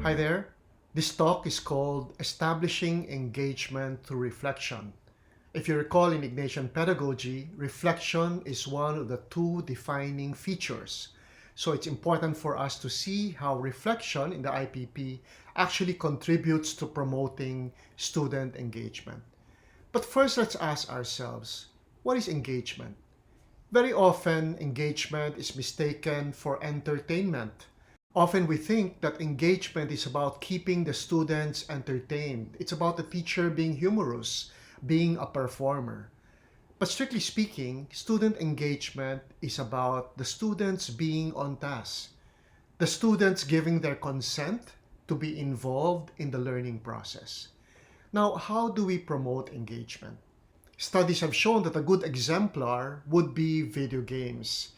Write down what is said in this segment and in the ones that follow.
Hi there. This talk is called Establishing Engagement Through Reflection. If you recall in Ignatian Pedagogy, reflection is one of the two defining features. So it's important for us to see how reflection in the IPP actually contributes to promoting student engagement. But first, let's ask ourselves, what is engagement? Very often, engagement is mistaken for entertainment. Often we think that engagement is about keeping the students entertained. It's about the teacher being humorous, being a performer. But strictly speaking, student engagement is about the students being on task, the students giving their consent to be involved in the learning process. Now, how do we promote engagement? Studies have shown that a good exemplar would be video games.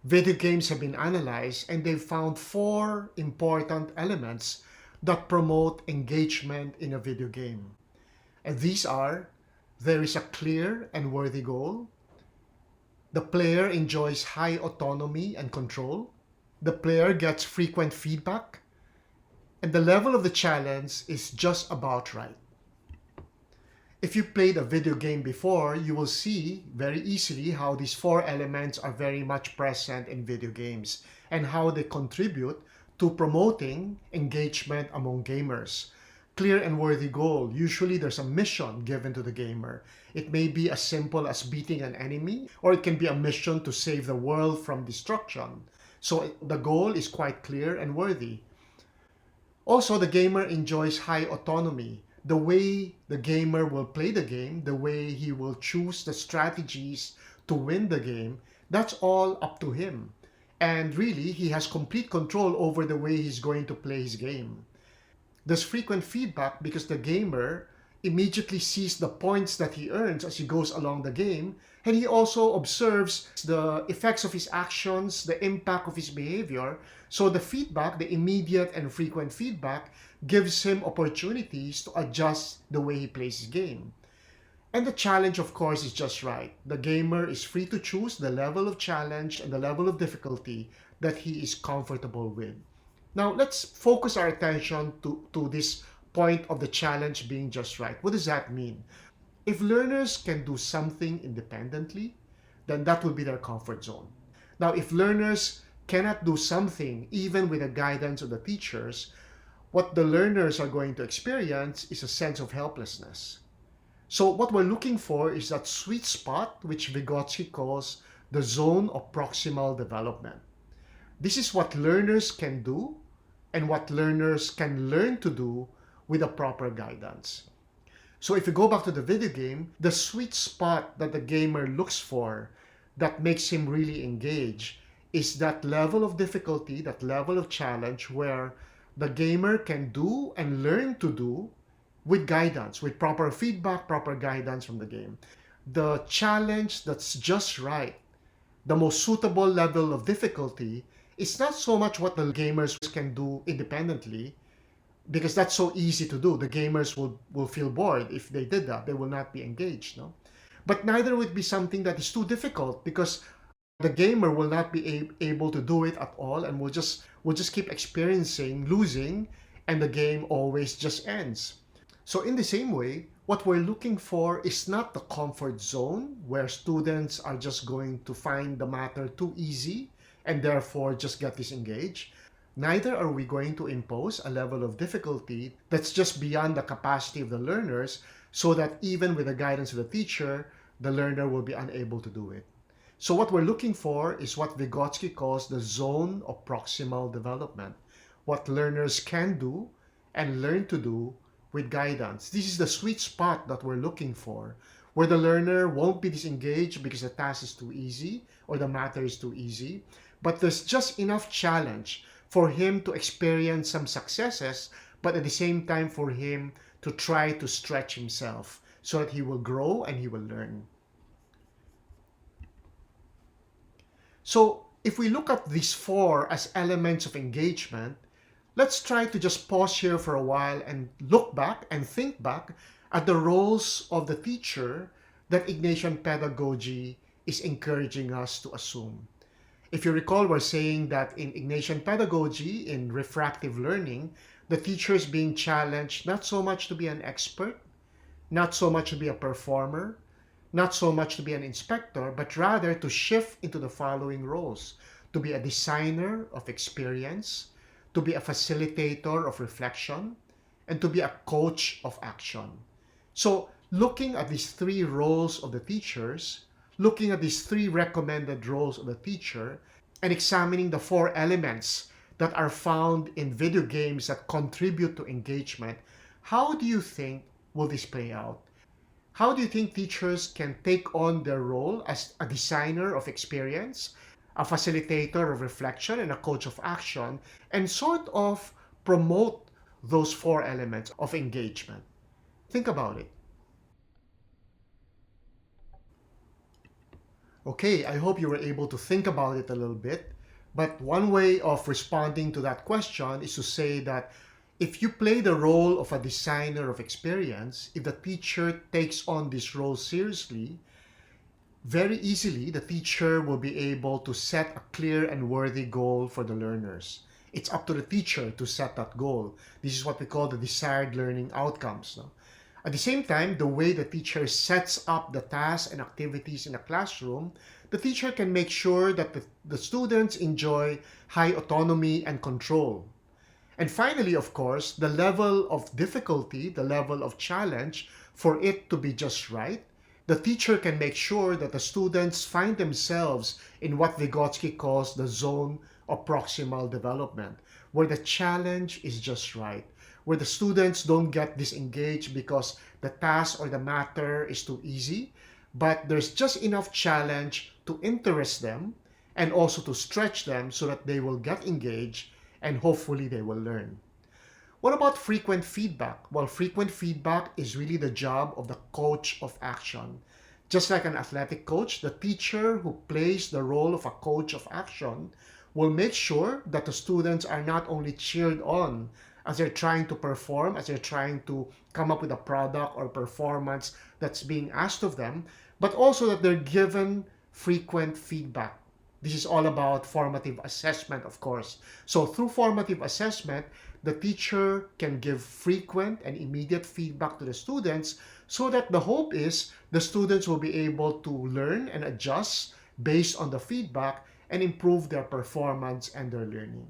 Video games have been analyzed and they've found four important elements that promote engagement in a video game. And these are: there is a clear and worthy goal, the player enjoys high autonomy and control, the player gets frequent feedback, and the level of the challenge is just about right. If you played a video game before, you will see very easily how these four elements are very much present in video games and how they contribute to promoting engagement among gamers. Clear and worthy goal. Usually there's a mission given to the gamer. It may be as simple as beating an enemy, or it can be a mission to save the world from destruction. So the goal is quite clear and worthy. Also, the gamer enjoys high autonomy. The way the gamer will play the game, the way he will choose the strategies to win the game, that's all up to him. And really, he has complete control over the way he's going to play his game. There's frequent feedback because the gamer immediately sees the points that he earns as he goes along the game, and he also observes the effects of his actions, the impact of his behavior. So the feedback, the immediate and frequent feedback, gives him opportunities to adjust the way he plays his game. And the challenge, of course, is just right. The gamer is free to choose the level of challenge and the level of difficulty that he is comfortable with. Now, let's focus our attention to this point of the challenge being just right. What does that mean? If learners can do something independently, then that will be their comfort zone. Now, if learners cannot do something, even with the guidance of the teachers, what the learners are going to experience is a sense of helplessness. So what we're looking for is that sweet spot, which Vygotsky calls the zone of proximal development. This is what learners can do and what learners can learn to do with a proper guidance. So if you go back to the video game, the sweet spot that the gamer looks for that makes him really engage is that level of difficulty, that level of challenge where the gamer can do and learn to do with guidance, with proper feedback, proper guidance from the game. The challenge that's just right, the most suitable level of difficulty, is not so much what the gamers can do independently, because that's so easy to do. The gamers will feel bored if they did that. They will not be engaged. No? But neither would be something that is too difficult, because the gamer will not be able to do it at all and will just keep experiencing losing, and the game always just ends. So in the same way, what we're looking for is not the comfort zone where students are just going to find the matter too easy and therefore just get disengaged. Neither are we going to impose a level of difficulty that's just beyond the capacity of the learners, so that even with the guidance of the teacher, the learner will be unable to do it. So what we're looking for is what Vygotsky calls the zone of proximal development, what learners can do and learn to do with guidance. This is the sweet spot that we're looking for, where the learner won't be disengaged because the task is too easy or the matter is too easy, but there's just enough challenge for him to experience some successes, but at the same time for him to try to stretch himself so that he will grow and he will learn. So if we look at these four as elements of engagement, let's try to just pause here for a while and look back and think back at the roles of the teacher that Ignatian Pedagogy is encouraging us to assume. If you recall, we're saying that in Ignatian Pedagogy, in refractive learning, The teacher is being challenged not so much to be an expert, not so much to be a performer, not so much to be an inspector, but rather to shift into the following roles: to be a designer of experience, to be a facilitator of reflection, and to be a coach of action. So, looking at these three roles of the teachers, looking at these three recommended roles of the teacher, and examining the four elements that are found in video games that contribute to engagement, how do you think will this play out? How do you think teachers can take on their role as a designer of experience, a facilitator of reflection, and a coach of action, and sort of promote those four elements of engagement? Think about it. Okay, I hope you were able to think about it a little bit. But one way of responding to that question is to say that if you play the role of a designer of experience, if the teacher takes on this role seriously, very easily the teacher will be able to set a clear and worthy goal for the learners. It's up to the teacher to set that goal. This is what we call the desired learning outcomes. No? At the same time, the way the teacher sets up the tasks and activities in a classroom, the teacher can make sure that the students enjoy high autonomy and control. And finally, of course, the level of difficulty, the level of challenge for it to be just right, the teacher can make sure that the students find themselves in what Vygotsky calls the zone of proximal development, where the challenge is just right, where the students don't get disengaged because the task or the matter is too easy, but there's just enough challenge to interest them and also to stretch them so that they will get engaged and hopefully they will learn. What about frequent feedback? Well, frequent feedback is really the job of the coach of action. Just like an athletic coach, the teacher who plays the role of a coach of action will make sure that the students are not only cheered on as they're trying to perform, as they're trying to come up with a product or performance that's being asked of them, but also that they're given frequent feedback. This is all about formative assessment, of course. So through formative assessment, the teacher can give frequent and immediate feedback to the students so that the hope is the students will be able to learn and adjust based on the feedback and improve their performance and their learning.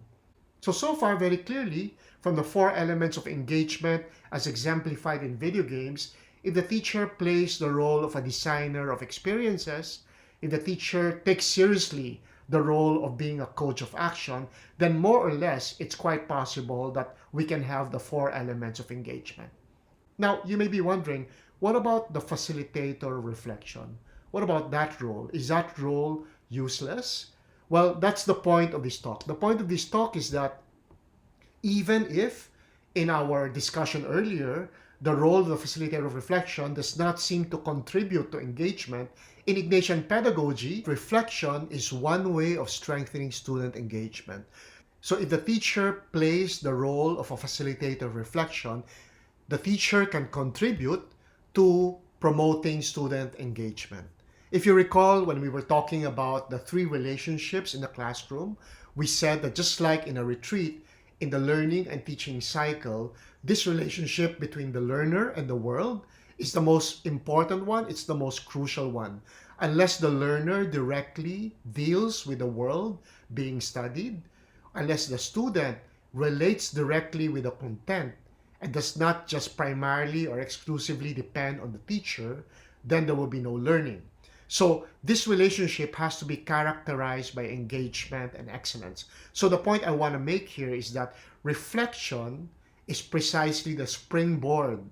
So far, very clearly, from the four elements of engagement as exemplified in video games, if the teacher plays the role of a designer of experiences, if the teacher takes seriously the role of being a coach of action, then more or less it's quite possible that we can have the four elements of engagement. Now, you may be wondering, what about the facilitator of reflection? What about that role? Is that role useless? Well, that's the point of this talk. The point of this talk is that even if in our discussion earlier, the role of the facilitator of reflection does not seem to contribute to engagement, in Ignatian pedagogy, reflection is one way of strengthening student engagement. So if the teacher plays the role of a facilitator of reflection, the teacher can contribute to promoting student engagement. If you recall, when we were talking about the three relationships in the classroom, we said that just like in a retreat, in the learning and teaching cycle, this relationship between the learner and the world is the most important one, it's the most crucial one. Unless the learner directly deals with the world being studied, unless the student relates directly with the content and does not just primarily or exclusively depend on the teacher, then there will be no learning. So this relationship has to be characterized by engagement and excellence. So the point I want to make here is that reflection is precisely the springboard,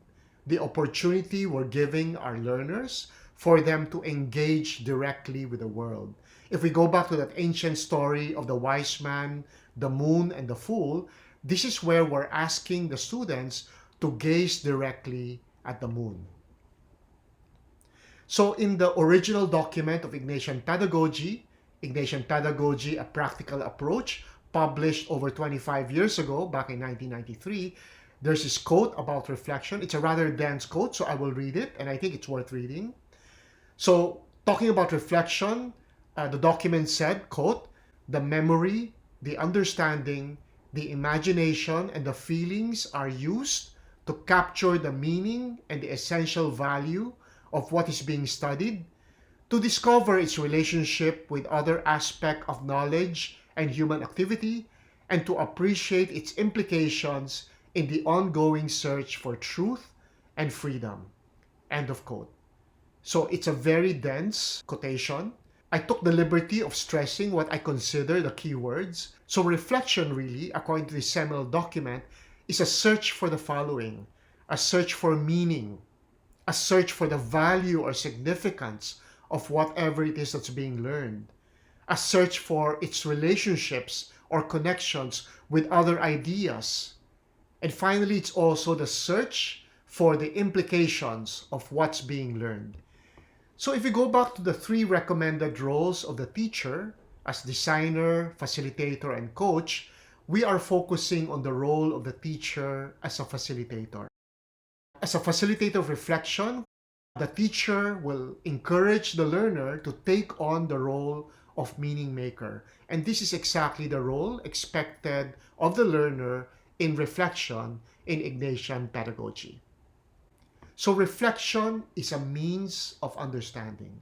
the opportunity we're giving our learners for them to engage directly with the world. If we go back to that ancient story of the wise man, the moon, and the fool, this is where we're asking the students to gaze directly at the moon. So in the original document of Ignatian Pedagogy, A Practical Approach, published over 25 years ago, back in 1993, there's this quote about reflection. It's a rather dense quote, so I will read it, and I think it's worth reading. So, talking about reflection, the document said, quote, "The memory, the understanding, The imagination and the feelings are used to capture the meaning and the essential value of what is being studied, to discover its relationship with other aspects of knowledge and human activity, and to appreciate its implications in the ongoing search for truth and freedom. End of quote. So it's a very dense quotation. I took the liberty of stressing what I consider the key words. So reflection really, according to the seminal document, is a search for the following: a search for meaning, a search for the value or significance of whatever it is that's being learned, a search for its relationships or connections with other ideas, and finally, it's also the search for the implications of what's being learned. So if we go back to the three recommended roles of the teacher as designer, facilitator, and coach, we are focusing on the role of the teacher as a facilitator. As a facilitator of reflection, the teacher will encourage the learner to take on the role of meaning maker. And this is exactly the role expected of the learner in reflection in Ignatian pedagogy. So reflection is a means of understanding.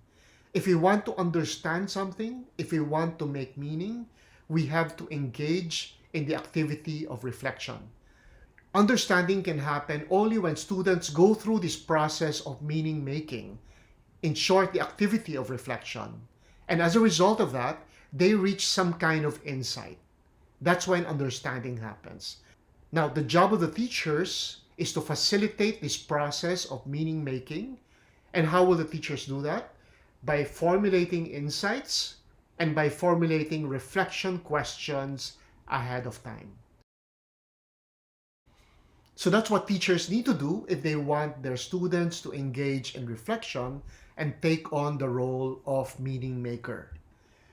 If we want to understand something, if we want to make meaning, we have to engage in the activity of reflection. Understanding can happen only when students go through this process of meaning making, in short, the activity of reflection. And as a result of that, they reach some kind of insight. That's when understanding happens. Now, the job of the teachers is to facilitate this process of meaning making. And how will the teachers do that? By formulating insights and by formulating reflection questions ahead of time. So that's what teachers need to do if they want their students to engage in reflection and take on the role of meaning maker.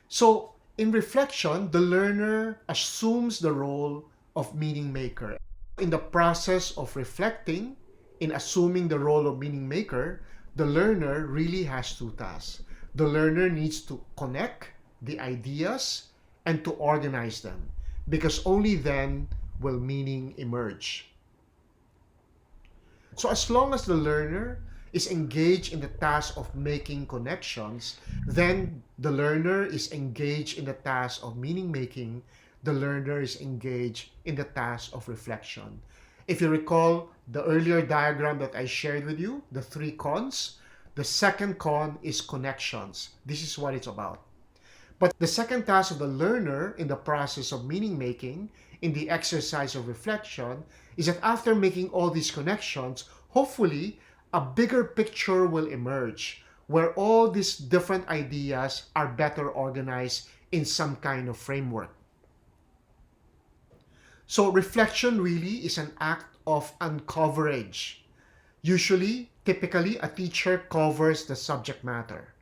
So in reflection, the learner assumes the role of meaning maker. In the process of reflecting, in assuming the role of meaning maker, the learner really has two tasks. The learner needs to connect the ideas and to organize them, because only then will meaning emerge. So as long as the learner is engaged in the task of making connections, then the learner is engaged in the task of meaning making, the learner is engaged in the task of reflection. If you recall the earlier diagram that I shared with you, the three cons, the second con is connections. This is what it's about. But the second task of the learner in the process of meaning making, in the exercise of reflection, is that after making all these connections, hopefully a bigger picture will emerge where all these different ideas are better organized in some kind of framework. So reflection really is an act of uncoverage. Usually, typically, a teacher covers the subject matter.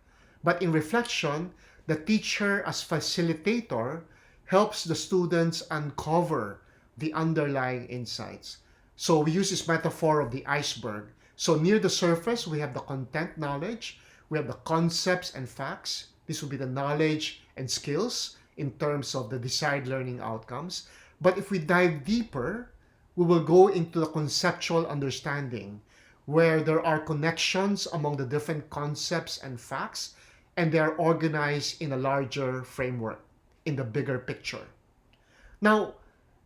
But in reflection, the teacher as facilitator helps the students uncover the underlying insights. So we use this metaphor of the iceberg. So near the surface, we have the content knowledge, we have the concepts and facts. This will be the knowledge and skills in terms of the desired learning outcomes. But if we dive deeper, we will go into the conceptual understanding, where there are connections among the different concepts and facts, and they are organized in a larger framework, in the bigger picture. Now,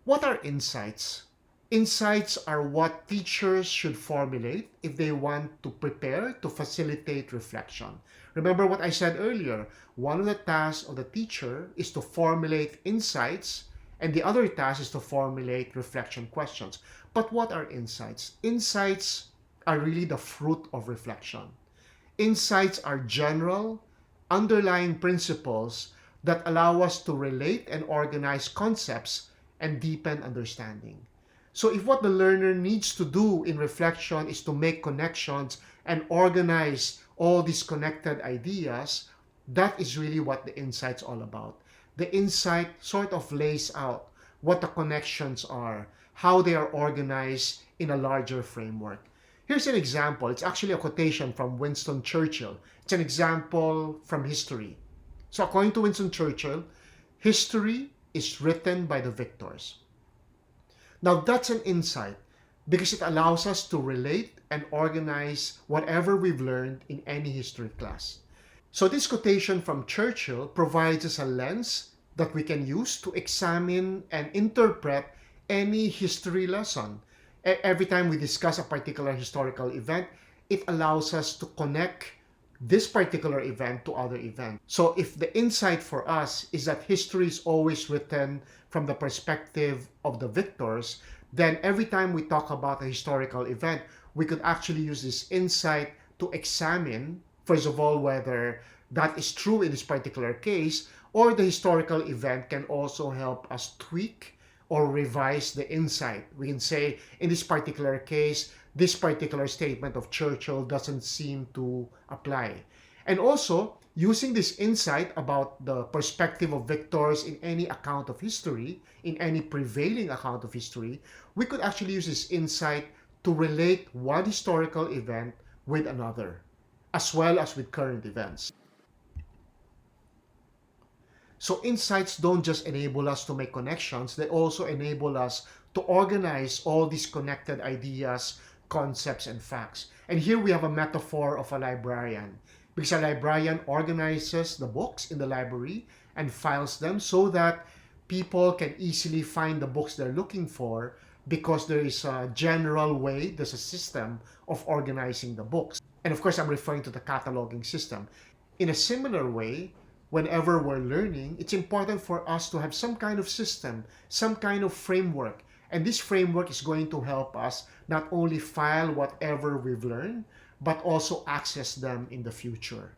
what are insights? Insights are what teachers should formulate if they want to prepare to facilitate reflection. Remember what I said earlier, one of the tasks of the teacher is to formulate insights, and the other task is to formulate reflection questions. But what are insights? Insights are really the fruit of reflection. Insights are general, underlying principles that allow us to relate and organize concepts and deepen understanding. So if what the learner needs to do in reflection is to make connections and organize all these connected ideas, that is really what the insight's all about. The insight sort of lays out what the connections are, how they are organized in a larger framework. Here's an example. It's actually a quotation from Winston Churchill. It's an example from history. So according to Winston Churchill, history is written by the victors. Now that's an insight because it allows us to relate and organize whatever we've learned in any history class. So this quotation from Churchill provides us a lens that we can use to examine and interpret any history lesson. Every time we discuss a particular historical event, it allows us to connect this particular event to other events. So if the insight for us is that history is always written from the perspective of the victors, then every time we talk about a historical event, we could actually use this insight to examine, first of all, whether that is true in this particular case, or the historical event can also help us tweak or revise the insight. We can say, in this particular case, this particular statement of Churchill doesn't seem to apply. And also, using this insight about the perspective of victors in any account of history, in any prevailing account of history, we could actually use this insight to relate one historical event with another, as well as with current events. So insights don't just enable us to make connections, they also enable us to organize all these connected ideas, concepts, and facts. And here we have a metaphor of a librarian, because a librarian organizes the books in the library and files them so that people can easily find the books they're looking for, because there is a general way, there's a system of organizing the books. And of course, I'm referring to the cataloging system. In a similar way, whenever we're learning, it's important for us to have some kind of system, some kind of framework. And this framework is going to help us not only file whatever we've learned, but also access them in the future.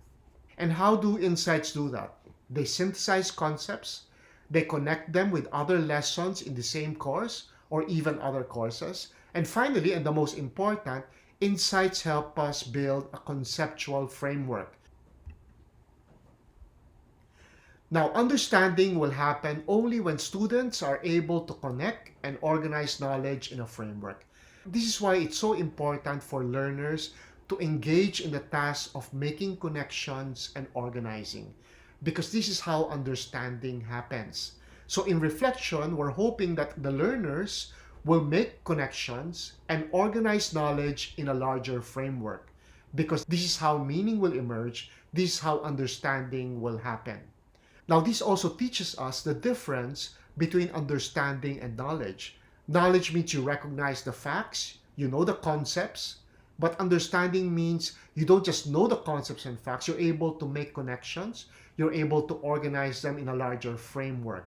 And how do insights do that? They synthesize concepts, they connect them with other lessons in the same course or even other courses. And finally, and the most important, insights help us build a conceptual framework. Now, understanding will happen only when students are able to connect and organize knowledge in a framework. This is why it's so important for learners to engage in the task of making connections and organizing, because this is how understanding happens. So in reflection, we're hoping that the learners will make connections and organize knowledge in a larger framework, because this is how meaning will emerge, this is how understanding will happen. Now, this also teaches us the difference between understanding and knowledge. Knowledge means you recognize the facts, you know the concepts, but understanding means you don't just know the concepts and facts, you're able to make connections, you're able to organize them in a larger framework.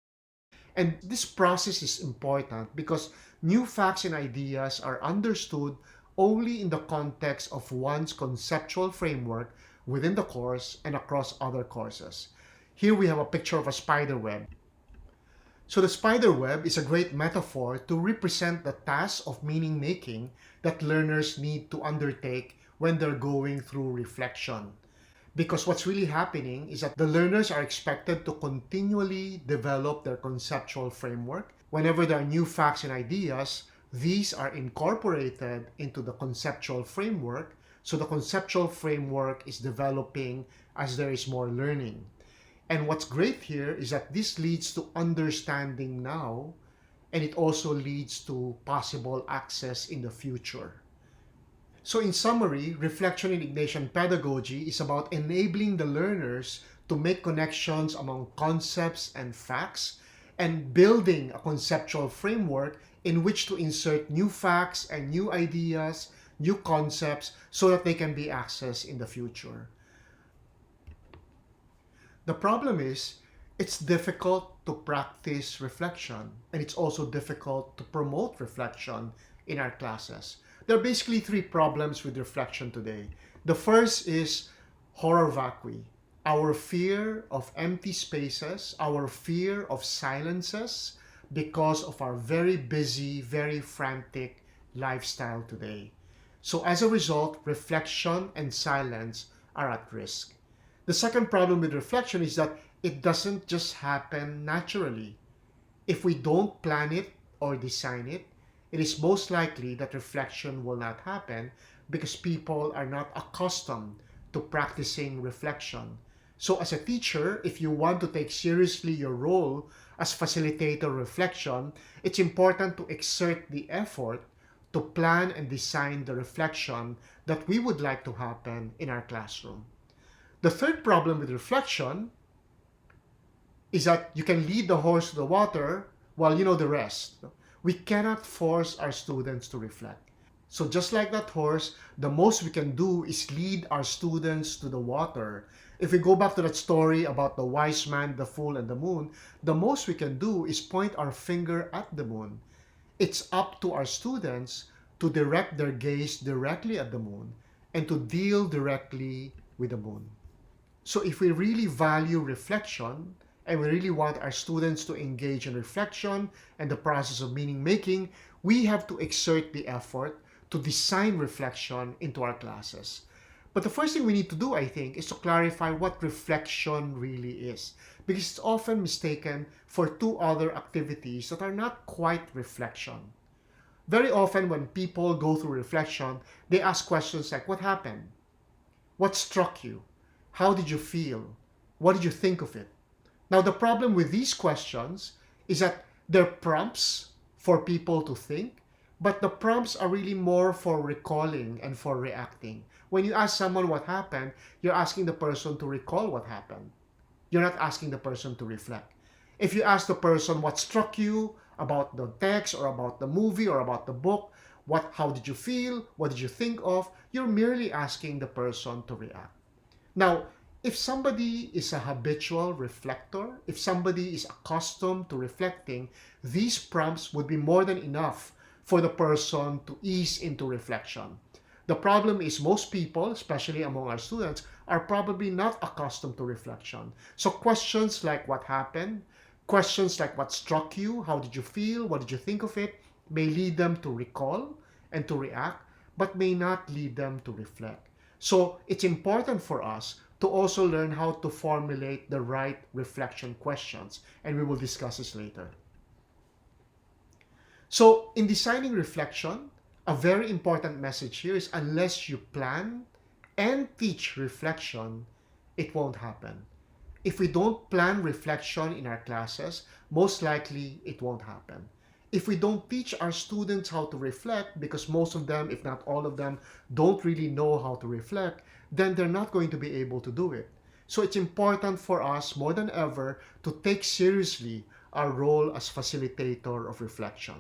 And this process is important because new facts and ideas are understood only in the context of one's conceptual framework within the course and across other courses. Here we have a picture of a spider web. So the spider web is a great metaphor to represent the task of meaning making that learners need to undertake when they're going through reflection. Because what's really happening is that the learners are expected to continually develop their conceptual framework. Whenever there are new facts and ideas, these are incorporated into the conceptual framework. So the conceptual framework is developing as there is more learning. And what's great here is that this leads to understanding now, and it also leads to possible access in the future. So in summary, reflection in Ignatian pedagogy is about enabling the learners to make connections among concepts and facts, and building a conceptual framework in which to insert new facts and new ideas, new concepts, so that they can be accessed in the future. The problem is, it's difficult to practice reflection, and it's also difficult to promote reflection in our classes. There are basically three problems with reflection today. The first is horror vacui, our fear of empty spaces, our fear of silences because of our very busy, very frantic lifestyle today. So as a result, reflection and silence are at risk. The second problem with reflection is that it doesn't just happen naturally. If we don't plan it or design it, it is most likely that reflection will not happen because people are not accustomed to practicing reflection. So as a teacher, if you want to take seriously your role as facilitator of reflection, it's important to exert the effort to plan and design the reflection that we would like to happen in our classroom. The third problem with reflection is that you can lead the horse to the water while you know the rest. We cannot force our students to reflect. So just like that horse, the most we can do is lead our students to the water. If we go back to that story about the wise man, the fool, and the moon, the most we can do is point our finger at the moon. It's up to our students to direct their gaze directly at the moon and to deal directly with the moon. So if we really value reflection and we really want our students to engage in reflection and the process of meaning making, we have to exert the effort to design reflection into our classes. But the first thing we need to do, I think, is to clarify what reflection really is, because it's often mistaken for two other activities that are not quite reflection. Very often when people go through reflection, they ask questions like, what happened? What struck you? How did you feel? What did you think of it? Now, the problem with these questions is that they're prompts for people to think, but the prompts are really more for recalling and for reacting. When you ask someone what happened, you're asking the person to recall what happened. You're not asking the person to reflect. If you ask the person what struck you about the text or about the movie or about the book, how did you feel? What did you think of? You're merely asking the person to react. Now, if somebody is a habitual reflector, if somebody is accustomed to reflecting, these prompts would be more than enough for the person to ease into reflection. The problem is most people, especially among our students, are probably not accustomed to reflection. So questions like what happened, questions like what struck you, how did you feel, what did you think of it, may lead them to recall and to react, but may not lead them to reflect. So it's important for us to also learn how to formulate the right reflection questions, and we will discuss this later. So in designing reflection, a very important message here is unless you plan and teach reflection, it won't happen. If we don't plan reflection in our classes, most likely it won't happen. If we don't teach our students how to reflect, because most of them, if not all of them, don't really know how to reflect, then they're not going to be able to do it. So it's important for us more than ever to take seriously our role as facilitator of reflection.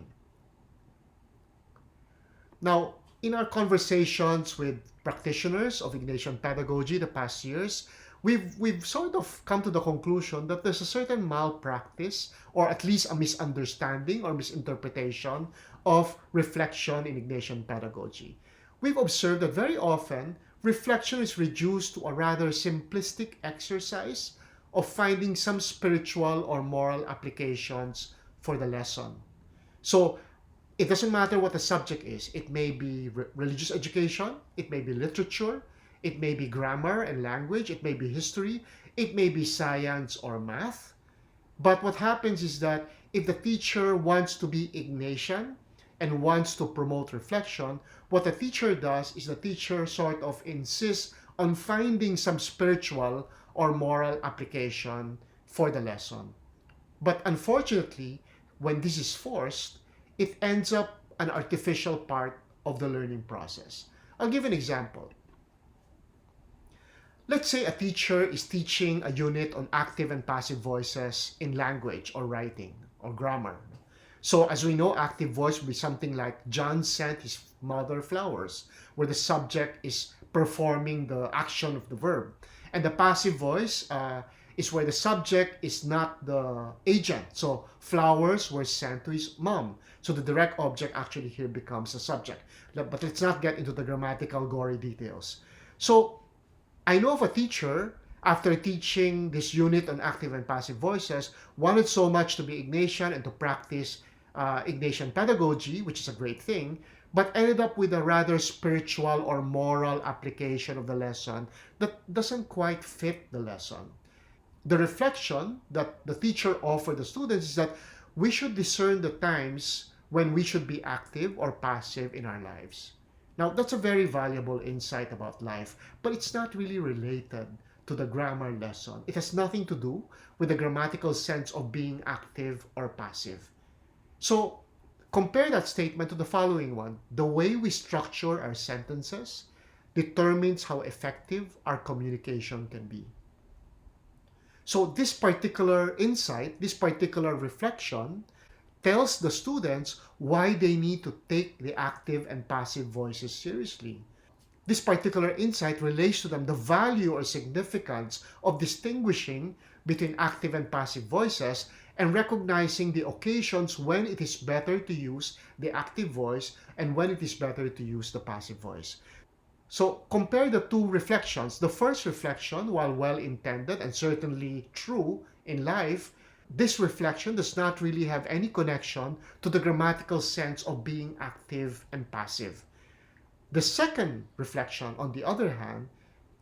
Now, in our conversations with practitioners of Ignatian Pedagogy the past years, we've sort of come to the conclusion that there's a certain malpractice, or at least a misunderstanding or misinterpretation of reflection in Ignatian Pedagogy. We've observed that very often, reflection is reduced to a rather simplistic exercise of finding some spiritual or moral applications for the lesson. So it doesn't matter what the subject is. It may be religious education, it may be literature, it may be grammar and language, it may be history, it may be science or math. But what happens is that if the teacher wants to be Ignatian and wants to promote reflection, what the teacher does is the teacher sort of insists on finding some spiritual or moral application for the lesson. But unfortunately, when this is forced, it ends up an artificial part of the learning process. I'll give an example. Let's say a teacher is teaching a unit on active and passive voices in language or writing or grammar. So as we know, active voice would be something like John sent his mother flowers, where the subject is performing the action of the verb. And the passive voice is where the subject is not the agent. So flowers were sent to his mom. So the direct object actually here becomes the subject. But let's not get into the grammatical gory details. So I know of a teacher, after teaching this unit on active and passive voices, wanted so much to be Ignatian and to practice Ignatian pedagogy, which is a great thing, but ended up with a rather spiritual or moral application of the lesson that doesn't quite fit the lesson. The reflection that the teacher offered the students is that we should discern the times when we should be active or passive in our lives. Now, that's a very valuable insight about life, but it's not really related to the grammar lesson. It has nothing to do with the grammatical sense of being active or passive. So compare that statement to the following one. The way we structure our sentences determines how effective our communication can be. So this particular insight, this particular reflection tells the students why they need to take the active and passive voices seriously. This particular insight relates to them the value or significance of distinguishing between active and passive voices and recognizing the occasions when it is better to use the active voice and when it is better to use the passive voice. So compare the two reflections. The first reflection, while well-intended and certainly true in life, this reflection does not really have any connection to the grammatical sense of being active and passive. The second reflection, on the other hand,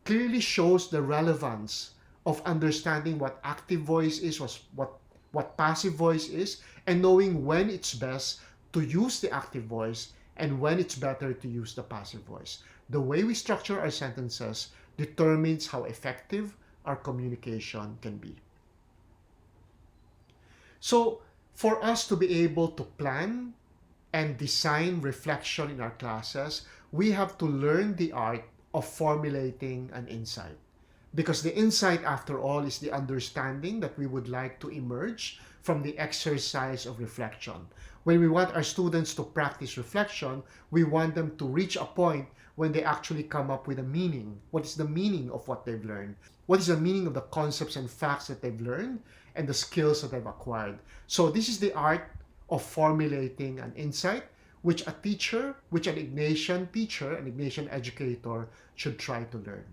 clearly shows the relevance of understanding what active voice is, what passive voice is, and knowing when it's best to use the active voice and when it's better to use the passive voice. The way we structure our sentences determines how effective our communication can be. So, for us to be able to plan and design reflection in our classes, we have to learn the art of formulating an insight. Because the insight, after all, is the understanding that we would like to emerge from the exercise of reflection. When we want our students to practice reflection, we want them to reach a point when they actually come up with a meaning. What is the meaning of what they've learned? What is the meaning of the concepts and facts that they've learned and the skills that they've acquired? So this is the art of formulating an insight which a teacher, which an Ignatian teacher, an Ignatian educator should try to learn.